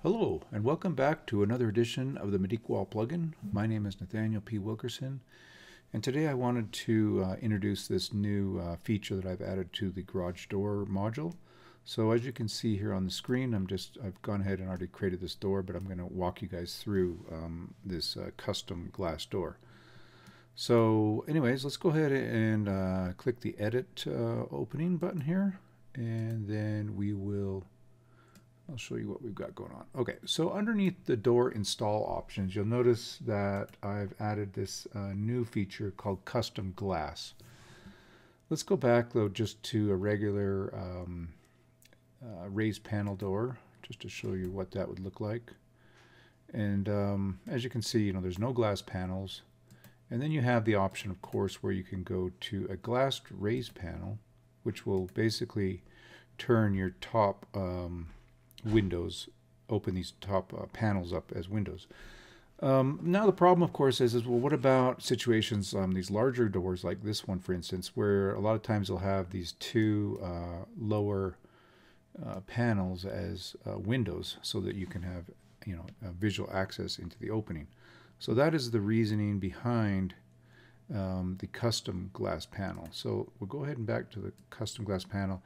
Hello, and welcome back to another edition of the Medeek Wall plugin. My name is Nathaniel P. Wilkerson, and today I wanted to introduce this new feature that I've added to the garage door module. So as you can see here on the screen, I've gone ahead and already created this door, but I'm going to walk you guys through this custom glass door. So anyways, let's go ahead and click the Edit opening button here, and then I'll show you what we've got going on. Okay, so underneath the door install options, you'll notice that I've added this new feature called custom glass. Let's go back though just to a regular raised panel door, just to show you what that would look like. And as you can see, there's no glass panels. And then you have the option, of course, where you can go to a glassed raised panel, which will basically turn your top windows, open these top panels up as windows. Now the problem, of course, is well, what about situations, these larger doors like this one, for instance, where a lot of times they'll have these two lower panels as windows, so that you can have visual access into the opening. So that is the reasoning behind the custom glass panel. So we'll go ahead and back to the custom glass panel.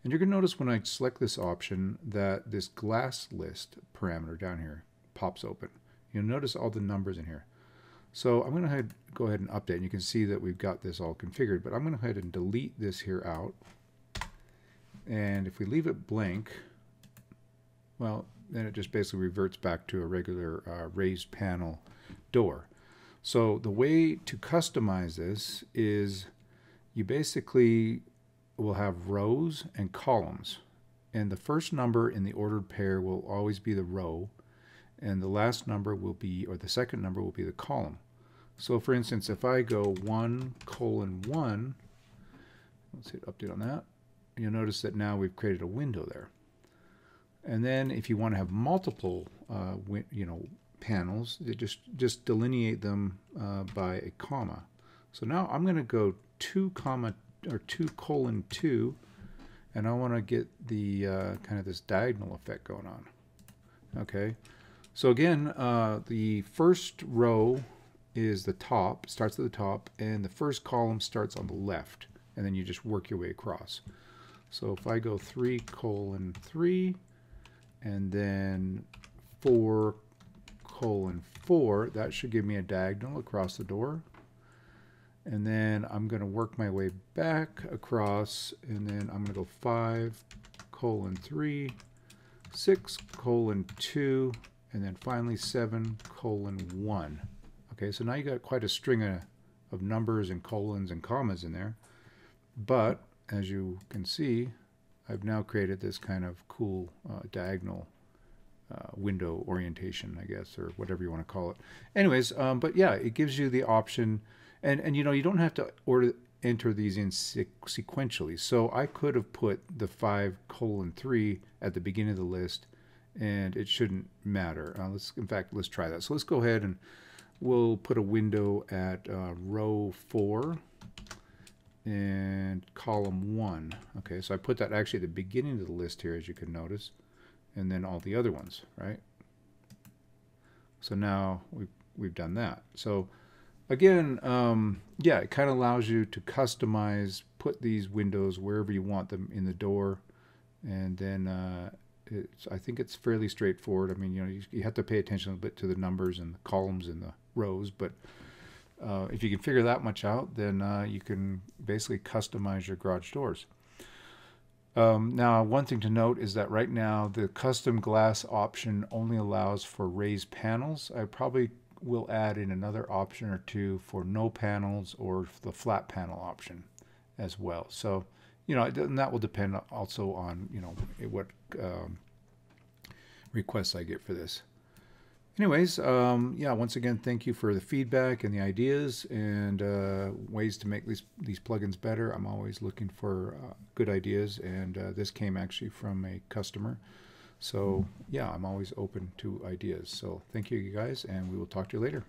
And you're going to notice when I select this option that this glass list parameter down here pops open. You'll notice all the numbers in here. So I'm going to go ahead and update. And you can see that we've got this all configured. But I'm going to go ahead and delete this here out. And if we leave it blank, well, then it just basically reverts back to a regular raised panel door. So the way to customize this is you basically will have rows and columns, and the first number in the ordered pair will always be the row, and the last number will be, or the second number will be, the column. So for instance, if I go 1:1, let's hit update on that, you'll notice that now we've created a window there. And then if you want to have multiple panels, just delineate them by a comma. So now I'm going to go 2:2, and I want to get the kind of this diagonal effect going on. Okay, so again, the first row is the top, starts at the top, and the first column starts on the left, and then you just work your way across. So if I go 3:3 and then 4:4, that should give me a diagonal across the door. And then I'm going to work my way back across, and then I'm going to go 5:3, 6:2, and then finally 7:1. Okay, so now you got quite a string of numbers and colons and commas in there. But as you can see, I've now created this kind of cool diagonal window orientation, I guess, or whatever you want to call it. Anyways, but yeah, it gives you the option. And you don't have to enter these in sequentially. So I could have put the 5:3 at the beginning of the list, and it shouldn't matter. In fact, let's try that. So let's go ahead and we'll put a window at row 4 and column 1. Okay, so I put that actually at the beginning of the list here, as you can notice, and then all the other ones, right? So now we've done that. So again, yeah, it kind of allows you to customize, put these windows wherever you want them in the door, and then I think it's fairly straightforward. I mean, you have to pay attention a bit to the numbers and the columns and the rows, but if you can figure that much out, then you can basically customize your garage doors. Now, one thing to note is that right now the custom glass option only allows for raised panels. I probably will add in another option or two for no panels or the flat panel option as well. So, and that will depend also on, what requests I get for this. Anyways, yeah, once again, thank you for the feedback and the ideas and ways to make these plugins better. I'm always looking for good ideas, and this came actually from a customer. So yeah, I'm always open to ideas. So thank you guys, and we will talk to you later.